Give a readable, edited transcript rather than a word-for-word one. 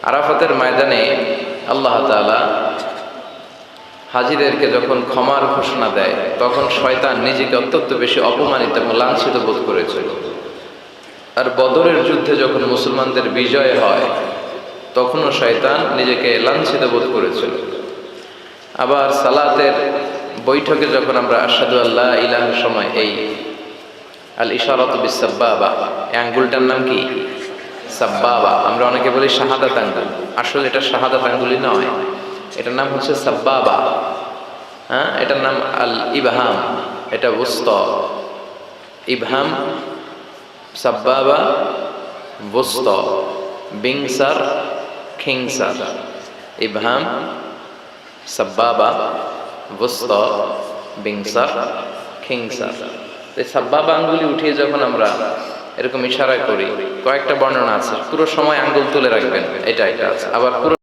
আরাফাতের ময়দানে আল্লাহ তাআলা হাজীদেরকে যখন ক্ষমার ঘোষণা দেয়, তখন শয়তান নিজেকে অত্যন্ত বেশি অপমানিত এবং লাঞ্ছিত বোধ করেছিল। আর বদরের যুদ্ধে যখন মুসলমানদের বিজয় হয়, তখনও শয়তান নিজেকে লাঞ্ছিত বোধ করেছিল। আবার সালাতের বৈঠকে যখন আমরা আশহাদু আল্লা ইলাহার সময় এই আল ইশারাতু বিস সাব্বাবা, এই আঙ্গুলটার নাম কি? সাব্বাবা। আমরা অনেকে বলি শাহাদাত আঙ্গুল, আসলে এটা শাহাদাত আঙ্গুলই নয়, এটার নাম হচ্ছে সাব্বাবা। হ্যাঁ, এটার নাম আল ইবহাম, এটা উস্তা। ইবহাম, সাব্বাবা, উস্তা, বিংসার, খিংসার। ইবহাম, সাব্বাবা, উস্তা, বিংসার, খিংসার। এই সাব্বাবা আঙ্গুলি উঠিয়ে যখন আমরা এরকম ইশারা করি, কয়েকটা বর্ণনা আছে। পুরো সময় আঙ্গুল তুলে রাখবেন, এটা আছে। আবার পুরো